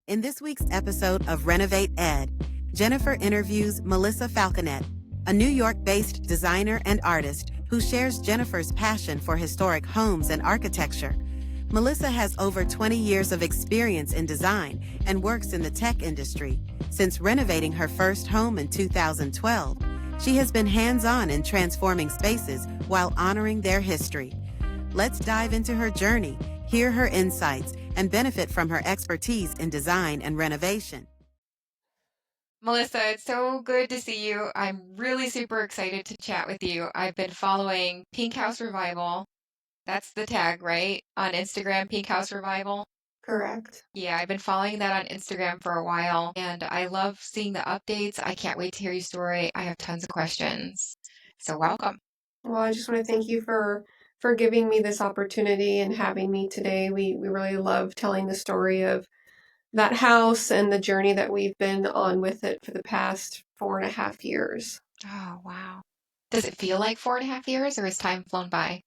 In this week's episode of Renovate Ed, Jennifer interviews Melissa Falconett, a New York-based designer and artist who shares Jennifer's passion for historic homes and architecture. Melissa has over 20 years of experience in design and works in the tech industry. Since renovating her first home in 2012, she has been hands-on in transforming spaces while honoring their history. Let's dive into her journey, hear her insights, and benefit from her expertise in design and renovation. Melissa, it's so good to see you. I'm really super excited to chat with you. I've been following Pink House Revival. That's the tag, right? On Instagram, Pink House Revival. Correct. Yeah, I've been following that on Instagram for a while, and I love seeing the updates. I can't wait to hear your story. I have tons of questions. So welcome. Well, I just want to thank you for giving me this opportunity and having me today. We really love telling the story of that house and the journey that we've been on with it for the past 4.5 years. Oh, wow. Does it feel like 4.5 years, or has time flown by?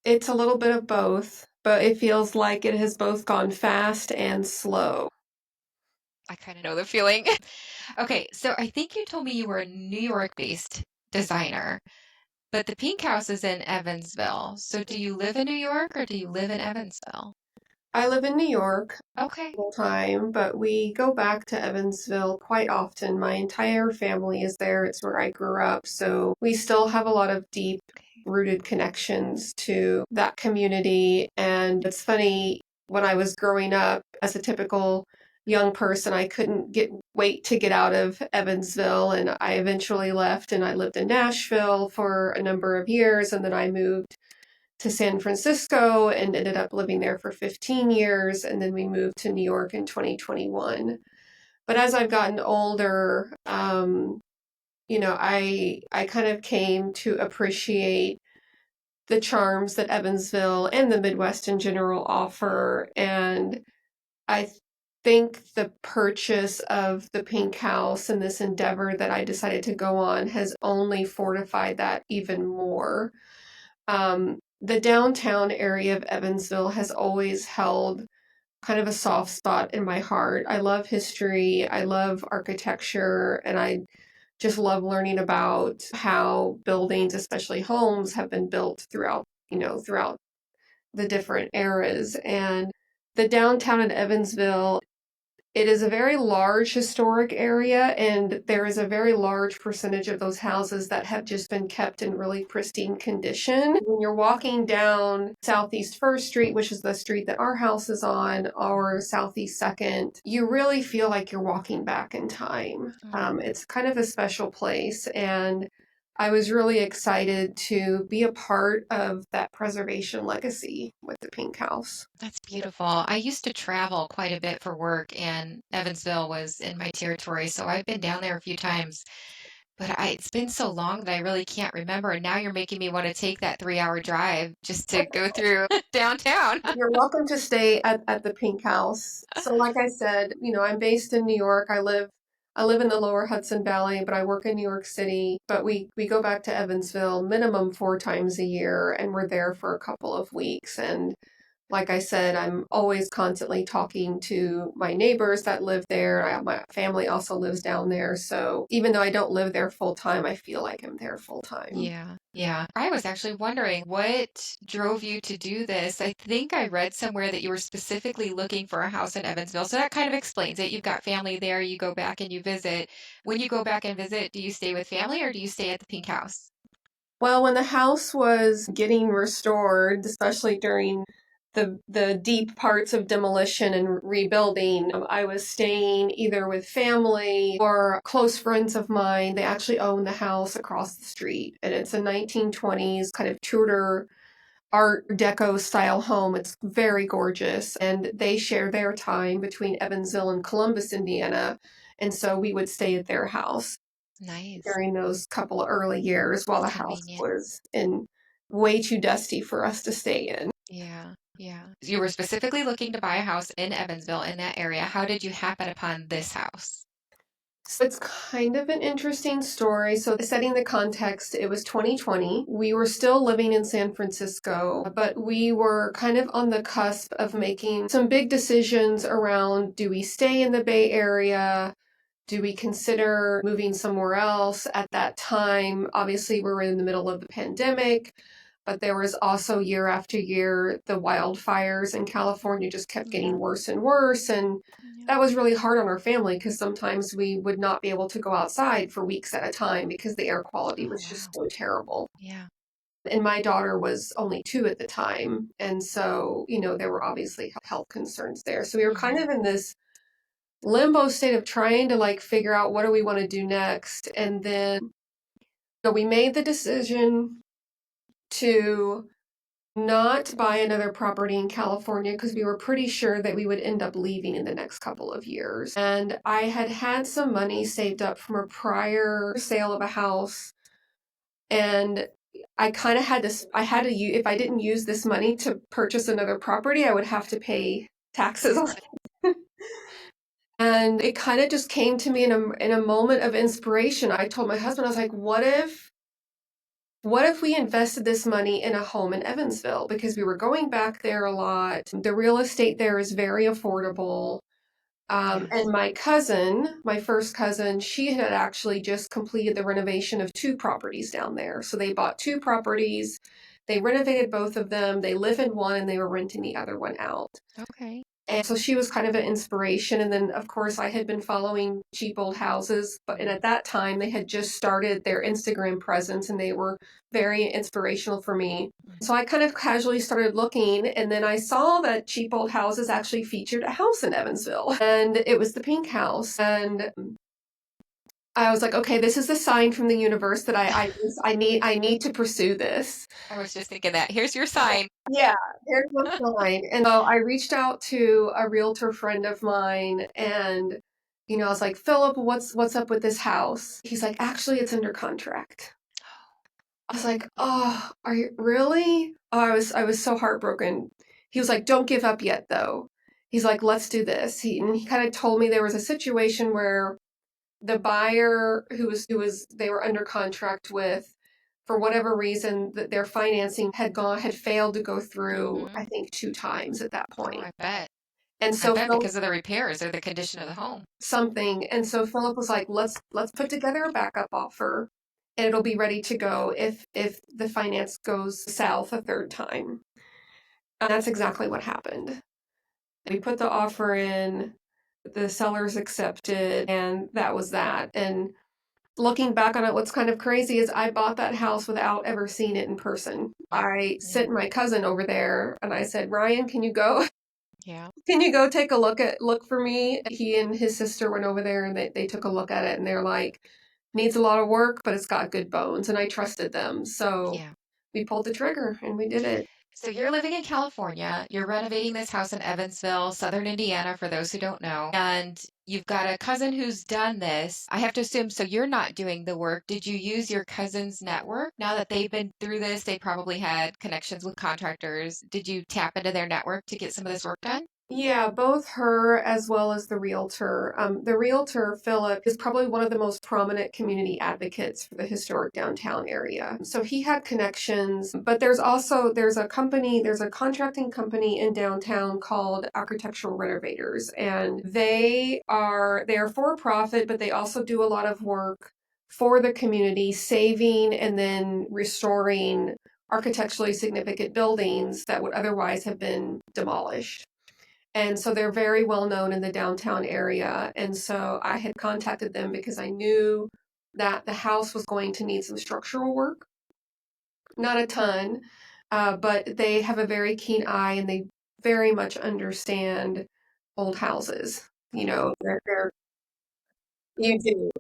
It's a little bit of both, but it feels like it has both gone fast and slow. I kind of know the feeling. Okay, so I think you told me you were a New York-based designer, but the Pink House is in Evansville. So do you live in New York or do you live in Evansville? I live in New York Okay. full time, but we go back to Evansville quite often. My entire family is there. It's where I grew up. So we still have a lot of deep rooted connections to that community. And it's funny, when I was growing up as a typical young person, I couldn't wait to get out of Evansville. And I eventually left and I lived in Nashville for a number of years. And then I moved to San Francisco and ended up living there for 15 years. And then we moved to New York in 2021. But as I've gotten older, I kind of came to appreciate the charms that Evansville and the Midwest in general offer. And I think the purchase of the Pink House and this endeavor that I decided to go on has only fortified that even more. The downtown area of Evansville has always held kind of a soft spot in my heart. I love history, I love architecture, and I just love learning about how buildings, especially homes, have been built throughout the different eras. And the downtown in Evansville, it is a very large historic area, and there is a very large percentage of those houses that have just been kept in really pristine condition. When you're walking down Southeast First Street, which is the street that our house is on, or Southeast Second, you really feel like you're walking back in time. It's kind of a special place, and I was really excited to be a part of that preservation legacy with the Pink House. That's beautiful. I used to travel quite a bit for work, and Evansville was in my territory, so I've been down there a few times. But it's been so long that I really can't remember. And now you're making me want to take that 3-hour drive just to go through downtown. You're welcome to stay at the Pink House. So like I said, I'm based in New York. I live in the lower Hudson Valley, but I work in New York City. But we go back to Evansville minimum 4 times a year, and we're there for a couple of weeks. And like I said, I'm always constantly talking to my neighbors that live there. My family also lives down there. So even though I don't live there full time, I feel like I'm there full time. Yeah, yeah. I was actually wondering what drove you to do this. I think I read somewhere that you were specifically looking for a house in Evansville. So that kind of explains it. You've got family there, you go back and you visit. When you go back and visit, do you stay with family or do you stay at the Pink House? Well, when the house was getting restored, especially during the deep parts of demolition and rebuilding, I was staying either with family or close friends of mine. They actually own the house across the street, and it's a 1920s kind of Tudor Art Deco style home. It's very gorgeous, and they share their time between Evansville and Columbus, Indiana, and so we would stay at their house Nice. during those couple of early years while the house Convenient. was in way too dusty for us to stay in. Yeah, yeah. You were specifically looking to buy a house in Evansville in that area. How did you happen upon this house? So it's kind of an interesting story. So, setting the context, it was 2020. We were still living in San Francisco, but we were kind of on the cusp of making some big decisions around, do we stay in the Bay Area? Do we consider moving somewhere else? At that time, obviously, we were in the middle of the pandemic, but there was also year after year, the wildfires in California just kept getting worse and worse. And Yeah. that was really hard on our family because sometimes we would not be able to go outside for weeks at a time because the air quality was just so terrible. Yeah. And my daughter was only 2 at the time. And so, there were obviously health concerns there. So we were kind of in this limbo state of trying to figure out what do we want to do next. And then we made the decision to not buy another property in California because we were pretty sure that we would end up leaving in the next couple of years. And I had some money saved up from a prior sale of a house, and I kind of if I didn't use this money to purchase another property, I would have to pay taxes on it. And it kind of just came to me in a moment of inspiration. I told my husband, I was like, what if we invested this money in a home in Evansville? Because we were going back there a lot. The real estate there is very affordable. And my first cousin, she had actually just completed the renovation of 2 properties down there. So they bought 2 properties, they renovated both of them, they live in one, and they were renting the other one out. Okay. And so she was kind of an inspiration. And then, of course, I had been following Cheap Old Houses, and at that time, they had just started their Instagram presence, and they were very inspirational for me. So I kind of casually started looking, and then I saw that Cheap Old Houses actually featured a house in Evansville, and it was the Pink House. And I was like, okay, this is the sign from the universe that I need to pursue this. I was just thinking that. Here's your sign. Yeah, there's one sign. And so I reached out to a realtor friend of mine, and I was like, Philip, what's up with this house? He's like, actually, it's under contract. I was like, oh, are you really? Oh, I was so heartbroken. He was like, don't give up yet, though. He's like, let's do this. And he kind of told me there was a situation where the buyer who was they were under contract with, for whatever reason, that their financing had failed to go through, I think 2 times at that Oh, point. I bet. And I so bet Philip, because of the repairs or the condition of the home. something. And so Philip was like, let's put together a backup offer, and it'll be ready to go if the finance goes south a 3rd time. And that's exactly what happened. We put the offer in, the sellers accepted, and that was that. And looking back on it, what's kind of crazy is I bought that house without ever seeing it in person. I sent my cousin over there and I said, Ryan, can you go? Yeah. Can you go take a look for me? He and his sister went over there, and they took a look at it, and they're like, needs a lot of work, but it's got good bones. And I trusted them. So Yeah. we pulled the trigger and we did it. So you're living in California. You're renovating this house in Evansville, Southern Indiana, for those who don't know. And you've got a cousin who's done this. I have to assume, so you're not doing the work. Did you use your cousin's network? Now that they've been through this, they probably had connections with contractors. Did you tap into their network to get some of this work done? Yeah, both her as well as the realtor. The realtor, Philip, is probably one of the most prominent community advocates for the historic downtown area. So he had connections, but there's a contracting company in downtown called Architectural Renovators, and they are for profit, but they also do a lot of work for the community, saving and then restoring architecturally significant buildings that would otherwise have been demolished. And so they're very well known in the downtown area. And so I had contacted them because I knew that the house was going to need some structural work. Not a ton, but they have a very keen eye, and they very much understand old houses. You do.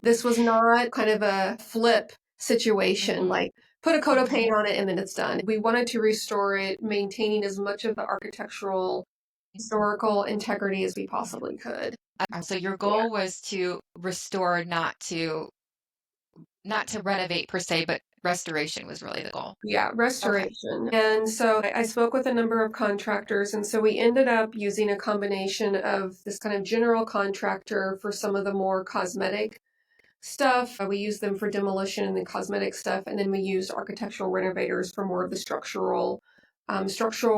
This was not kind of a flip situation, like put a coat of paint on it and then it's done. We wanted to restore it, maintaining as much of the architectural historical integrity as we possibly could. So your goal was to restore, not to not to renovate per se, but restoration was really the goal. Yeah, Okay. restoration. And so I spoke with a number of contractors, and so we ended up using a combination of this kind of general contractor for some of the more cosmetic stuff. We used them for demolition and the cosmetic stuff, and then we used architectural renovators for more of the structural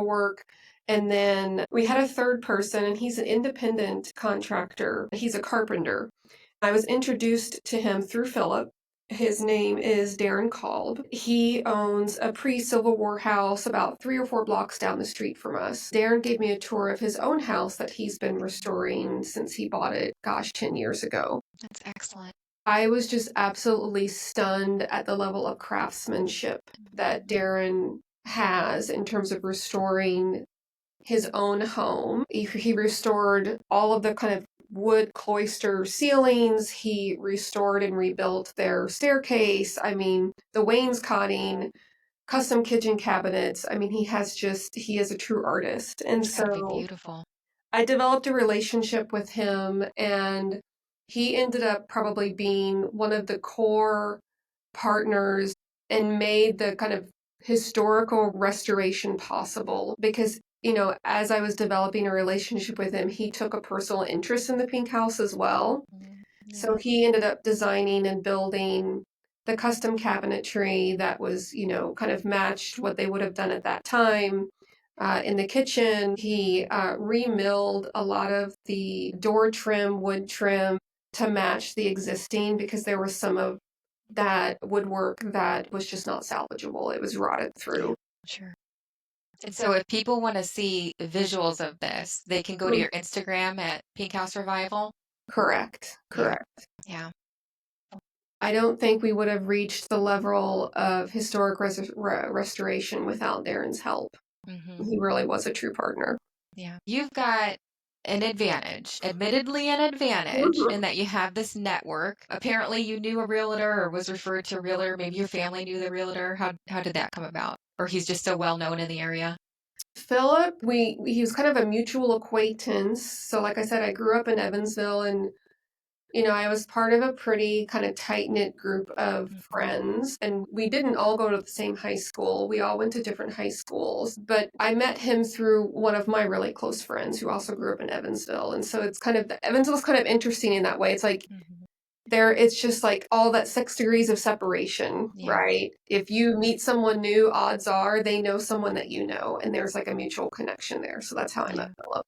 work. And then we had a third person, and he's an independent contractor. He's a carpenter. I was introduced to him through Philip. His name is Darren Kolb. He owns a pre-Civil War house about 3 or 4 blocks down the street from us. Darren gave me a tour of his own house that he's been restoring since he bought it, 10 years ago. That's excellent. I was just absolutely stunned at the level of craftsmanship that Darren has in terms of restoring his own home. He restored all of the kind of wood cloister ceilings. He restored and rebuilt their staircase. I mean, the wainscoting, custom kitchen cabinets. I mean, he is a true artist. And It's gotta be so beautiful. I developed a relationship with him, and he ended up probably being one of the core partners and made the kind of historical restoration possible because, as I was developing a relationship with him, he took a personal interest in the pink house as well. Yeah. So he ended up designing and building the custom cabinetry that was, kind of matched what they would have done at that time. In the kitchen, he remilled a lot of the door trim, wood trim to match the existing because there was some of that woodwork that was just not salvageable. It was rotted through. Sure. And so if people want to see visuals of this, they can go to your Instagram at Pink House Revival. Correct. Yeah. I don't think we would have reached the level of historic restoration without Darren's help. Mm-hmm. He really was a true partner. Yeah. You've got an advantage, admittedly an advantage, in that you have this network. Apparently you knew a realtor or was referred to a realtor. Maybe your family knew the realtor. How did that come about? Or he's just so well known in the area? Philip, he was kind of a mutual acquaintance. So like I said, I grew up in Evansville, and I was part of a pretty kind of tight-knit group of friends, and we didn't all go to the same high school. We all went to different high schools, but I met him through one of my really close friends who also grew up in Evansville. And so Evansville's kind of interesting in that way. It's like it's just like all that 6 degrees of separation, right? If you meet someone new, odds are they know someone that you know, and there's like a mutual connection there. So that's how I met Philip.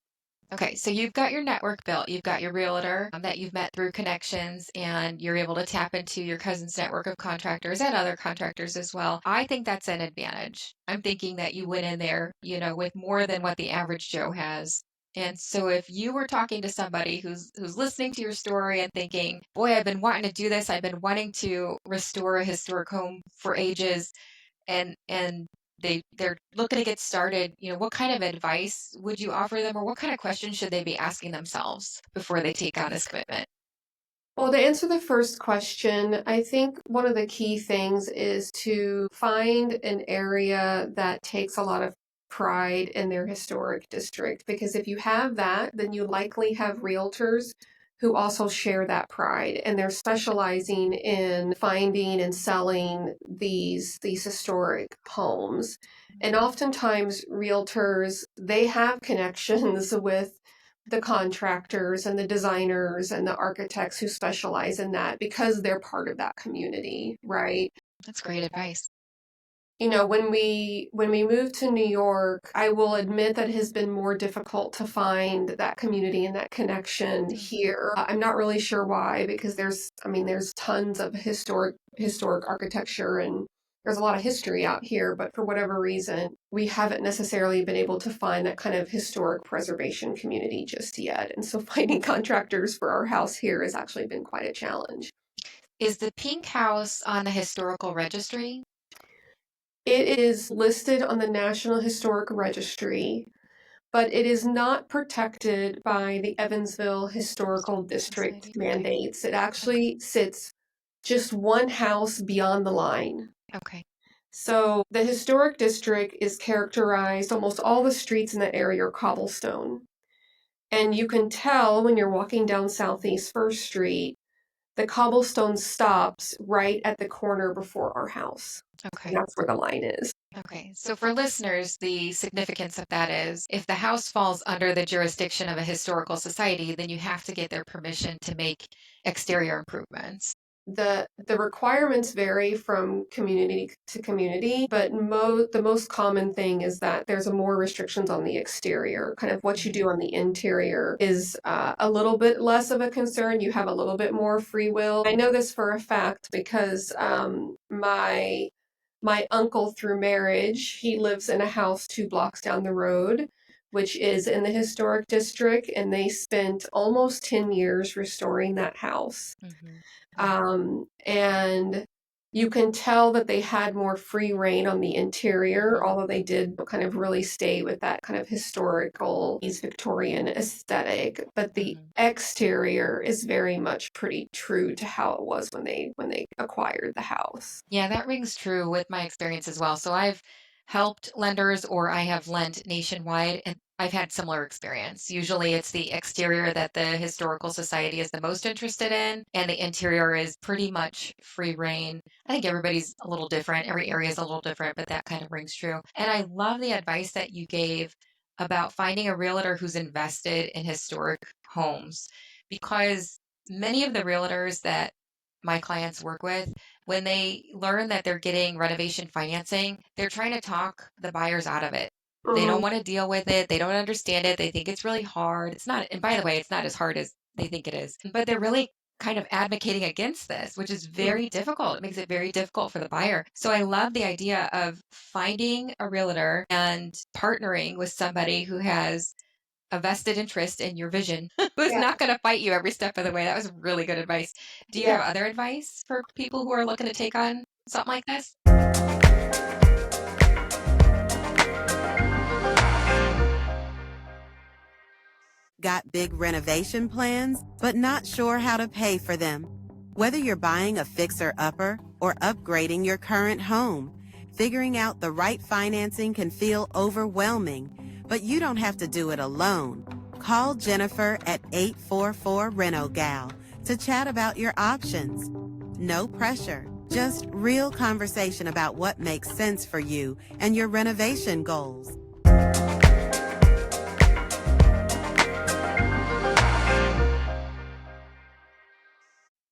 Okay, so you've got your network built. You've got your realtor that you've met through connections, and you're able to tap into your cousin's network of contractors and other contractors as well. I think that's an advantage. I'm thinking that you went in there, with more than what the average Joe has. And so if you were talking to somebody who's listening to your story and thinking, boy, I've been wanting to do this, I've been wanting to restore a historic home for ages, and they're looking to get started, what kind of advice would you offer them, or what kind of questions should they be asking themselves before they take on this commitment? Well, to answer the first question, I think one of the key things is to find an area that takes a lot of pride in their historic district, because if you have that, then you likely have realtors who also share that pride, and they're specializing in finding and selling these historic homes. And oftentimes realtors, they have connections with the contractors and the designers and the architects who specialize in that because they're part of that community, right? That's great advice. When we moved to New York, I will admit that it has been more difficult to find that community and that connection here. I'm not really sure why, because there's tons of historic architecture, and there's a lot of history out here, but for whatever reason, we haven't necessarily been able to find that kind of historic preservation community just yet. And so finding contractors for our house here has actually been quite a challenge. Is the pink house on the historical registry? It is listed on the National Historic Registry, but it is not protected by the Evansville Historical District mandates. It actually sits just one house beyond the line. Okay. So the historic district is characterized, almost all the streets in that area are cobblestone. And you can tell when you're walking down Southeast First Street the cobblestone stops right at the corner before our house. Okay. And that's where the line is. Okay. So for listeners, the significance of that is if the house falls under the jurisdiction of a historical society, then you have to get their permission to make exterior improvements. The requirements vary from community to community, but the most common thing is that there's more restrictions on the exterior. Kind of what you do on the interior is a little bit less of a concern. You have a little bit more free will. I know this for a fact because my uncle through marriage, he lives in a house 2 blocks down the road, which is in the historic district, and they spent almost 10 years restoring that house. And you can tell that they had more free reign on the interior, although they did kind of really stay with that kind of historical East Victorian aesthetic. But the exterior is very much pretty true to how it was when they acquired the house. Yeah, that rings true with my experience as well. So I've helped lenders or I have lent nationwide and I've had similar experience. Usually it's the exterior that the historical society is the most interested in, and the interior is pretty much free reign. I think everybody's a little different. Every area is a little different, but that kind of rings true. And I love the advice that you gave about finding a realtor who's invested in historic homes because many of the realtors that my clients work with, when they learn that they're getting renovation financing, they're trying to talk the buyers out of it. They don't want to deal with it. They don't understand it. They think it's really hard. It's not, and by the way, it's not as hard as they think it is. But they're really kind of advocating against this, which is very difficult. It makes it very difficult for the buyer. So I love the idea of finding a realtor and partnering with somebody who has a vested interest in your vision, who's Yeah. not going to fight you every step of the way. That was really good advice. Do you Yeah. have other advice for people who are looking to take on something like this? Got big renovation plans, but not sure how to pay for them? Whether you're buying a fixer-upper or upgrading your current home, figuring out the right financing can feel overwhelming, but you don't have to do it alone. Call Jennifer at 844-RENO-GAL to chat about your options. No pressure, just real conversation about what makes sense for you and your renovation goals.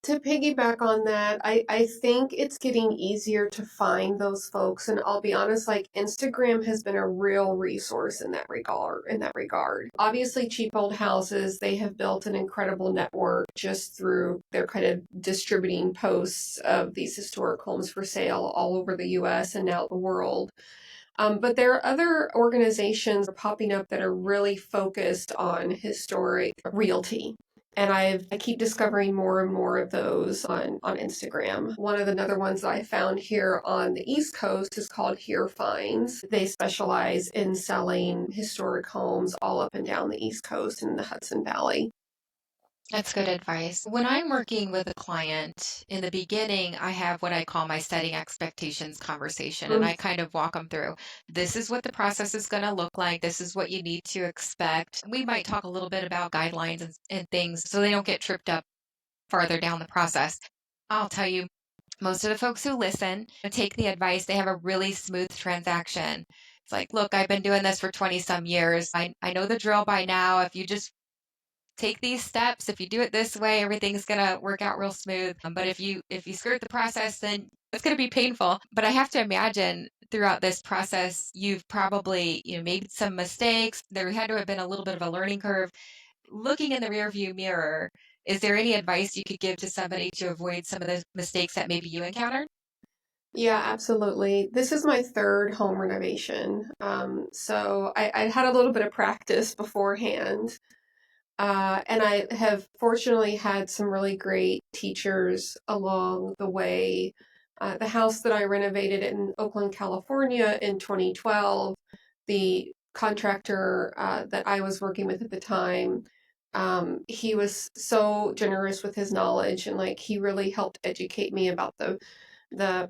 To piggyback on that, I think it's getting easier to find those folks. And I'll be honest, like Instagram has been a real resource in that regard. Obviously, Cheap Old Houses, they have built an incredible network just through their kind of distributing posts of these historic homes for sale all over the US and now the world. But there are other organizations popping up that are really focused on historic realty. And I keep discovering more and more of those on Instagram. One of the other ones that I found here on the East Coast is called Here Finds. They specialize in selling historic homes all up and down the East Coast and the Hudson Valley. That's good advice. When I'm working with a client, in the beginning, I have what I call my setting expectations conversation, and I kind of walk them through. This is what the process is going to look like. This is what you need to expect. We might talk a little bit about guidelines and things so they don't get tripped up farther down the process. I'll tell you, most of the folks who listen and take the advice, they have a really smooth transaction. It's like, look, I've been doing this for 20 some years. I know the drill by now. If you just take these steps, if you do it this way, everything's going to work out real smooth. But if you skirt the process, then it's going to be painful. But I have to imagine throughout this process, you've probably, made some mistakes. There had to have been a little bit of a learning curve. Looking in the rearview mirror, is there any advice you could give to somebody to avoid some of the mistakes that maybe you encountered? Yeah, absolutely. This is my third home renovation. So I had a little bit of practice beforehand. And I have fortunately had some really great teachers along the way. The house that I renovated in Oakland, California in 2012, the contractor that I was working with at the time, he was so generous with his knowledge and like he really helped educate me about the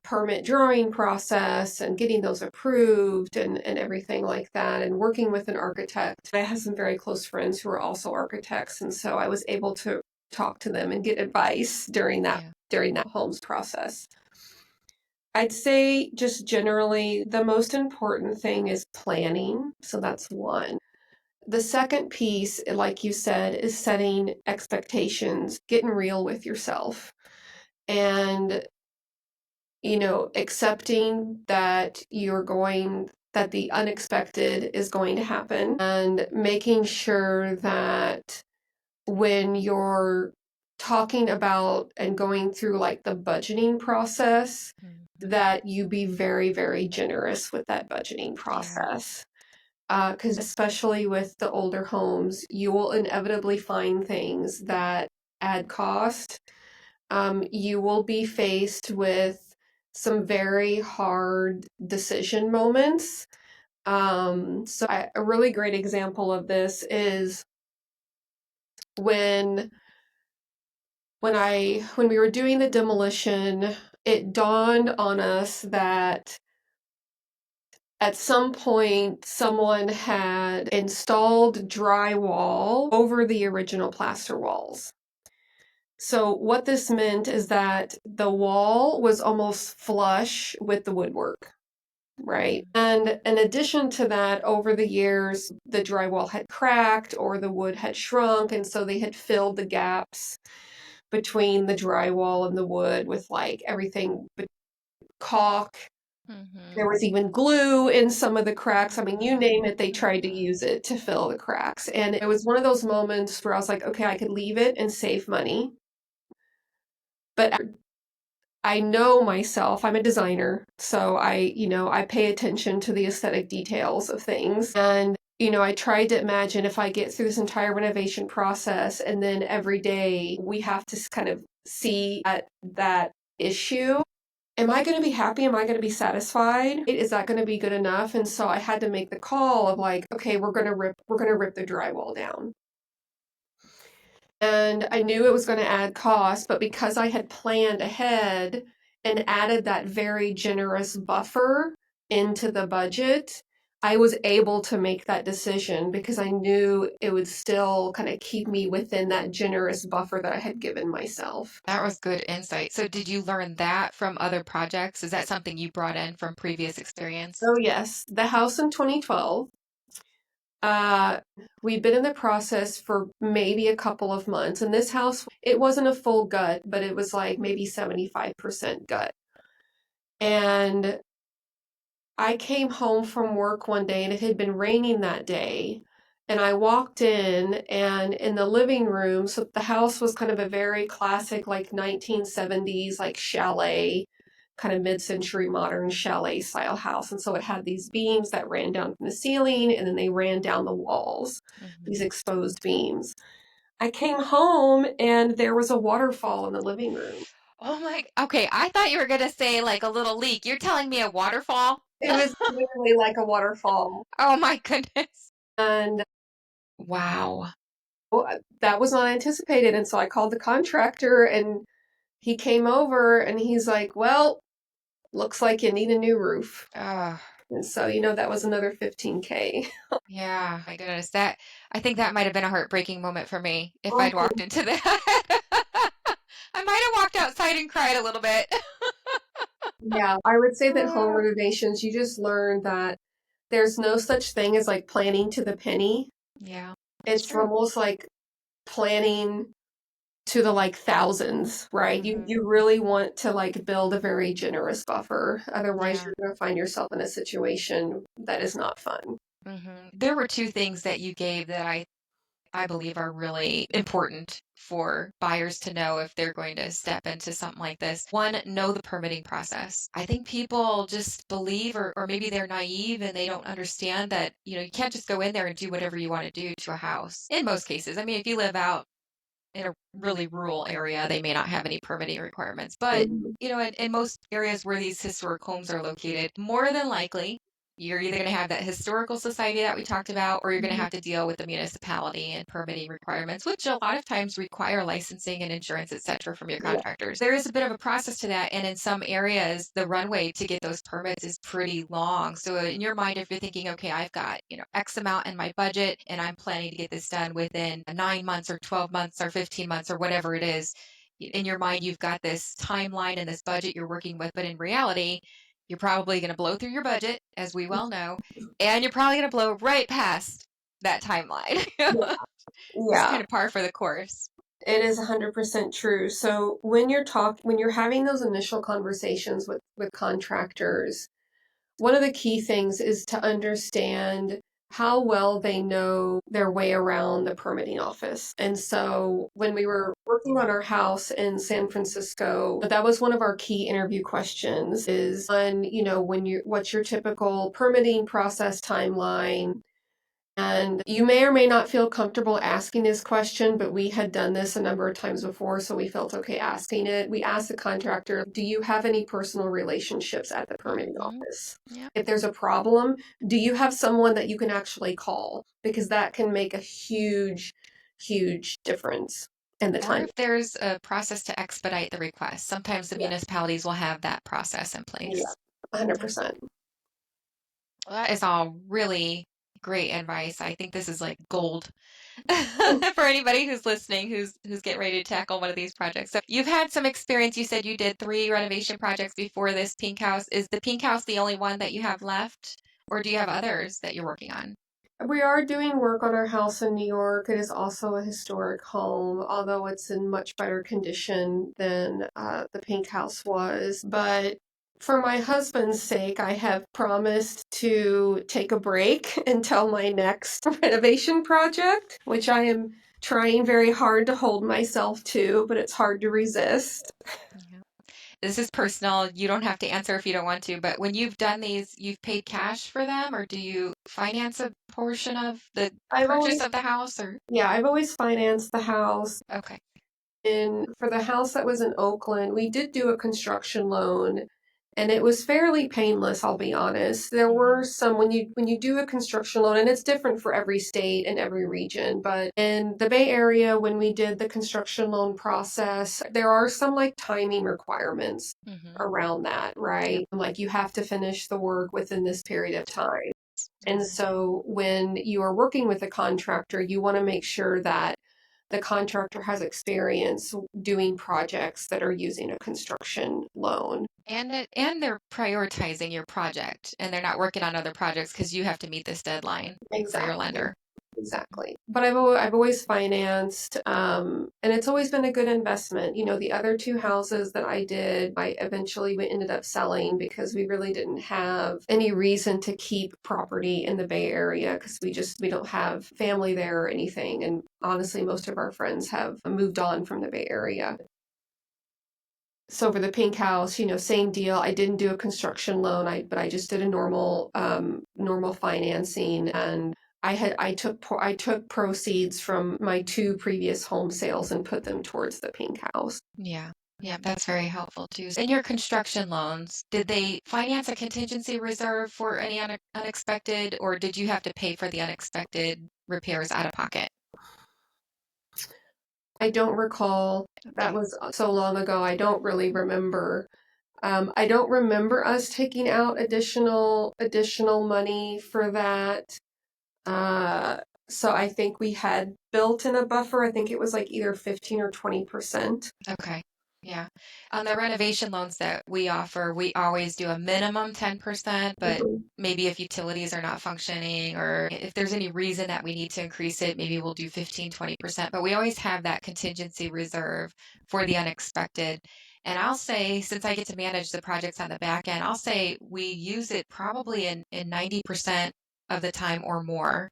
permit drawing process and getting those approved and everything like that, and working with an architect. I have some very close friends who are also architects, and so I was able to talk to them and get advice during Yeah. that homes process. I'd say just generally the most important thing is planning. So that's one. The second piece, like you said, is setting expectations, getting real with yourself, and accepting that that the unexpected is going to happen, and making sure that when you're talking about and going through like the budgeting process, that you be very, very generous with that budgeting Yeah. process. Because especially with the older homes, you will inevitably find things that add cost. You will be faced with some very hard decision moments. A really great example of this is when when we were doing the demolition, it dawned on us that at some point someone had installed drywall over the original plaster walls. So what this meant is that the wall was almost flush with the woodwork, right? And in addition to that, over the years, the drywall had cracked or the wood had shrunk, and so they had filled the gaps between the drywall and the wood with like everything but caulk. There was even glue in some of the cracks. I mean, you name it, they tried to use it to fill the cracks. And it was one of those moments where I was like, okay, I could leave it and save money. But I know myself, I'm a designer, so I pay attention to the aesthetic details of things. And, I tried to imagine if I get through this entire renovation process and then every day we have to kind of see at that issue. Am I going to be happy? Am I going to be satisfied? Is that going to be good enough? And so I had to make the call of like, okay, we're going to rip the drywall down. And I knew it was going to add cost, but because I had planned ahead and added that very generous buffer into the budget, I was able to make that decision because I knew it would still kind of keep me within that generous buffer that I had given myself. That was good insight. So did you learn that from other projects? Is that something you brought in from previous experience? Oh, yes. The house in 2012. We'd been in the process for maybe a couple of months, and this house, it wasn't a full gut, but it was like maybe 75% gut. And I came home from work one day and it had been raining that day. And I walked in the living room, so the house was kind of a very classic, like 1970s, like chalet, kind of mid-century modern chalet style house. And so it had these beams that ran down from the ceiling and then they ran down the walls, these exposed beams. I came home and there was a waterfall in the living room. Oh my, okay. I thought you were gonna say like a little leak. You're telling me a waterfall? It was literally like a waterfall. Oh my goodness. And Wow. that was not anticipated. And so I called the contractor and he came over and he's like, well, looks like you need a new roof. Uh, And so, that was another 15K. yeah, my goodness. I think that might have been a heartbreaking moment for me if I'd Oh, walked into that. I might have walked outside and cried a little bit. yeah. I would say that home renovations, you just learn that there's no such thing as like planning to the penny. Yeah, It's true. almost like planning to the like thousands, right? Mhm. You really want to like build a very generous buffer. Otherwise, Yeah. you're going to find yourself in a situation that is not fun. There were two things that you gave that I believe are really important for buyers to know if they're going to step into something like this. One, know the permitting process. I think people just believe, or maybe they're naive and they don't understand that, you can't just go in there and do whatever you want to do to a house. In most cases, I mean, if you live out in a really rural area, they may not have any permitting requirements. But, Mhm. in most areas where these historic homes are located, more than likely, You're either going to have that historical society that we talked about, or you're going to Mhm. have to deal with the municipality and permitting requirements, which a lot of times require licensing and insurance, et cetera, from your Yeah. contractors. There is a bit of a process to that. And in some areas, the runway to get those permits is pretty long. So in your mind, if you're thinking, okay, I've got, X amount in my budget and I'm planning to get this done within 9 months or 12 months or 15 months or whatever it is, in your mind, you've got this timeline and this budget you're working with. But in reality, you're probably going to blow through your budget, as we well know, and you're probably going to blow right past that timeline. Yeah. It's Yeah. kind of par for the course. It is 100% true. So when you're having those initial conversations with contractors, one of the key things is to understand how well they know their way around the permitting office. And so when we were working on our house in San Francisco, that was one of our key interview questions is on, what's your typical permitting process timeline? And you may or may not feel comfortable asking this question, but we had done this a number of times before, so we felt okay asking it. We asked the contractor, do you have any personal relationships at the permitting Mm-hmm. office? Yep. If there's a problem, do you have someone that you can actually call? Because that can make a huge, huge difference in the Or time. if there's a process to expedite the request, sometimes the Yeah, municipalities will have that process in yeah, place. 100%. Well, that is all really great advice. I think this is like gold for anybody who's listening, who's getting ready to tackle one of these projects. So you've had some experience. You said you did 3 renovation projects before this pink house. Is the pink house the only one that you have left, or do you have others that you're working on? We are doing work on our house in New York. It is also a historic home, although it's in much better condition than the pink house was. But for my husband's sake, I have promised to take a break until my next renovation project, which I am trying very hard to hold myself to, but it's hard to resist. Yeah. This is personal. You don't have to answer if you don't want to, but when you've done these, you've paid cash for them, or do you finance a portion of the I've purchase always, of the house, or yeah, I've always financed the house. okay. And for the house that was in Oakland, we did do a construction loan and it was fairly painless, I'll be honest. There were Mhm. some when you do a construction loan and it's different for every state and every region, but in the Bay Area when we did the construction loan process, there are some like timing requirements Mhm. around that, Yep. right? Like you have to finish the work within this period of time. And so when you are working with a contractor, you want to make sure that the contractor has experience doing projects that are using a construction loan. And they're prioritizing your project, and they're not working on other projects because you have to meet this deadline for your Exactly. lender. Exactly. But I've always financed, and it's always been a good investment. The other two houses that I did, I eventually we ended up selling because we really didn't have any reason to keep property in the Bay Area because we don't have family there or anything. And honestly, most of our friends have moved on from the Bay Area. So for the pink house, same deal. I didn't do a construction loan, but I just did a normal financing, and I took proceeds from my 2 previous home sales and put them towards the pink house. Yeah. Yeah, that's very helpful too. In your construction loans, did they finance a contingency reserve for any unexpected, or did you have to pay for the unexpected repairs out of pocket? I don't recall. That Okay. was so long ago. I don't really remember. I don't remember us taking out additional money for that. Uh, so I think we had built in a buffer. I think it was like either 15 or 20%. Okay. Yeah. On the renovation loans that we offer, we always do a minimum 10%, but Mhm. maybe if utilities are not functioning or if there's any reason that we need to increase it, maybe we'll do 15, 20%. But we always have that contingency reserve for the unexpected. And I'll say, since I get to manage the projects on the back end, I'll say we use it probably in 90% of the time or more.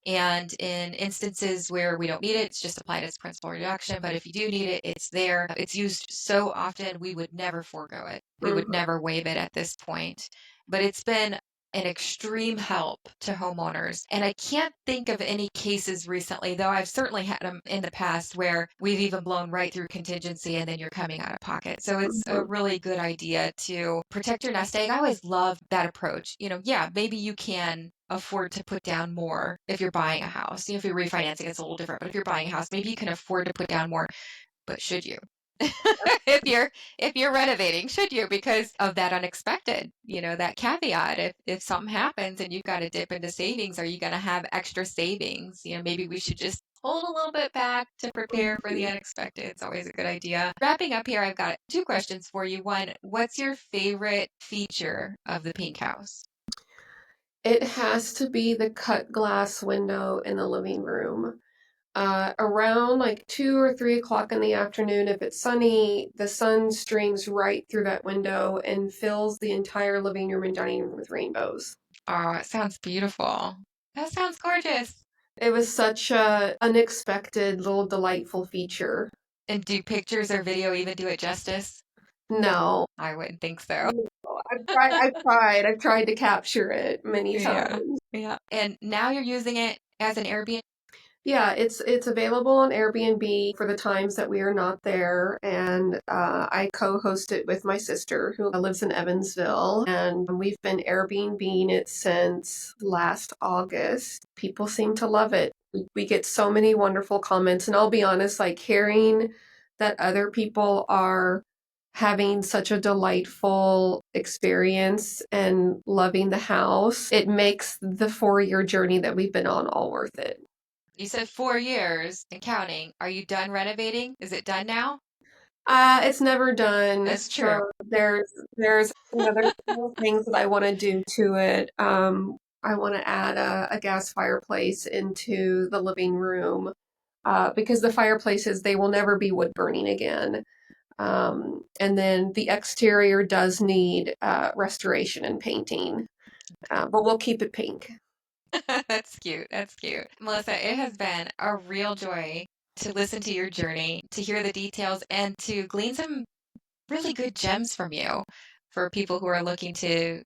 And in instances where we don't need it, it's just applied as principal reduction. But if you do need it, it's there. It's used so often, we would never forego it. We would Mhm. never waive it at this point. But it's been an extreme help to homeowners. And I can't think of any cases recently, though I've certainly had them in the past where we've even blown right through contingency and then you're coming out of pocket. So it's a really good idea to protect your nest egg. I always love that approach. Yeah, maybe you can afford to put down more if you're buying a house. If you're refinancing, it's a little different. But if you're buying a house, maybe you can afford to put down more. But should you? if you're renovating, should you? Because of that unexpected, that caveat. If something happens and you've got to dip into savings, are you going to have extra savings? Maybe we should just hold a little bit back to prepare for the unexpected. It's always a good idea. Wrapping up here, I've got 2 questions for you. One, what's your favorite feature of the pink house? It has to be the cut glass window in the living room. Around like 2 or 3 o'clock in the afternoon, if it's sunny, the sun streams right through that window and fills the entire living room and dining room with rainbows. Oh, it sounds beautiful. That sounds gorgeous. It was such a unexpected little delightful feature. And do pictures or video even do it justice? No. I wouldn't think so. I've tried to capture it many times. Yeah. And now you're using it as an Airbnb? Yeah, it's available on Airbnb for the times that we are not there, and I co-host it with my sister who lives in Evansville, and we've been Airbnb-ing it since last August. People seem to love it. We get so many wonderful comments, and I'll be honest, like hearing that other people are having such a delightful experience and loving the house, it makes the 4-year journey that we've been on all worth it. You said 4 years and counting. Are you done renovating? Is it done now? It's never done. That's true. So there's still things that I want to do to it. I want to add a gas fireplace into the living room because the fireplaces, they will never be wood burning again. And then the exterior does need restoration and painting, but we'll keep it pink. That's cute. That's cute. Melissa, it has been a real joy to listen to your journey, to hear the details, and to glean some really good gems from you for people who are looking to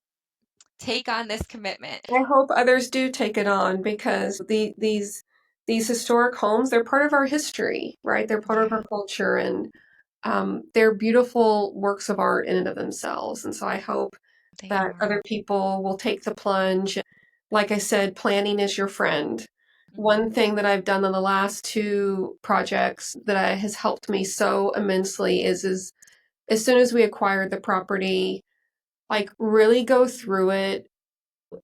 take on this commitment. I hope others do take it on because these historic homes, they're part of our history, right? They're part of our culture, and they're beautiful works of art in and of themselves. And so I hope that other people will take the plunge. Like I said, planning is your friend. One thing that I've done on the last 2 projects that has helped me so immensely is as soon as we acquired the property, like really go through it,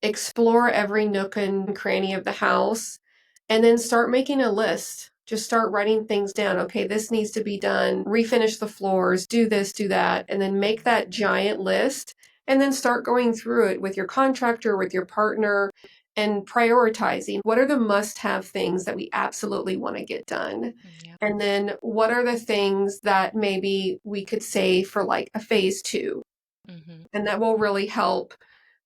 explore every nook and cranny of the house, and then start making a list. Just start writing things down. Okay, this needs to be done. Refinish the floors, do this, do that, and then make that giant list. And then start going through it with your contractor, with your partner, and prioritizing what are the must-have things that we absolutely want to get done. Yep. And then what are the things that maybe we could say for like a phase 2. Mm-hmm. And that will really help.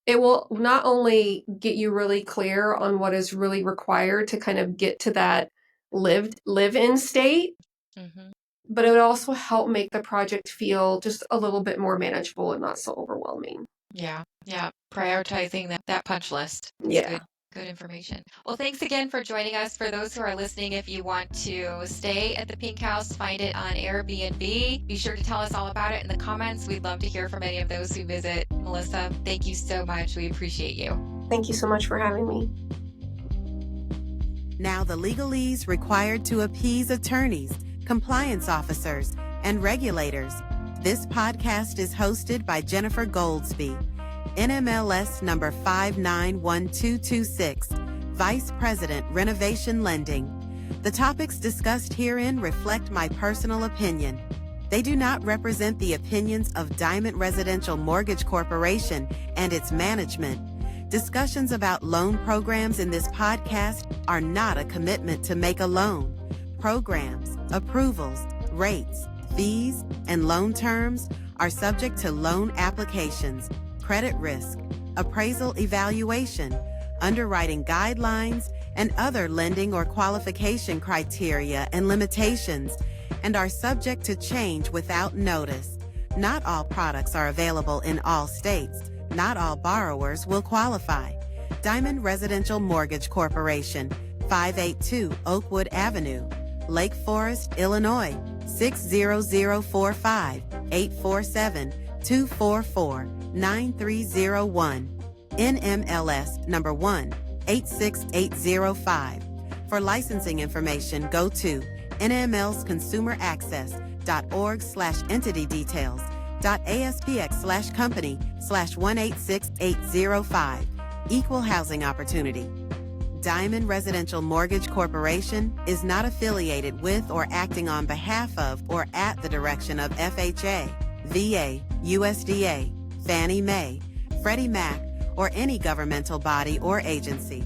It will not only get you really clear on what is really required to kind of get to that live-in state, mm-hmm. but it would also help make the project feel just a little bit more manageable and not so overwhelming. Yeah. Prioritizing that punch list. Yeah. Good information. Well, thanks again for joining us. For those who are listening, if you want to stay at the Pink House, find it on Airbnb. Be sure to tell us all about it in the comments. We'd love to hear from any of those who visit. Melissa, thank you so much. We appreciate you. Thank you so much for having me. Now the legalese required to appease attorneys, compliance officers, and regulators. This podcast is hosted by Jennifer Goldsby, NMLS number 591226, Vice President, Renovation Lending. The topics discussed herein reflect my personal opinion. They do not represent the opinions of Diamond Residential Mortgage Corporation and its management. Discussions about loan programs in this podcast are not a commitment to make a loan. Programs, approvals, rates, fees, and loan terms are subject to loan applications, credit risk, appraisal evaluation, underwriting guidelines, and other lending or qualification criteria and limitations, and are subject to change without notice. Not all products are available in all states. Not all borrowers will qualify. Diamond Residential Mortgage Corporation, 582 Oakwood Avenue, Lake Forest, Illinois, 60045 847 9301. NMLS number 1, 86805. For licensing information, go to nmlsconsumeraccess.org/entity-details.aspx/company/186805. Equal housing opportunity. Diamond Residential Mortgage Corporation is not affiliated with or acting on behalf of or at the direction of FHA, VA, USDA, Fannie Mae, Freddie Mac, or any governmental body or agency.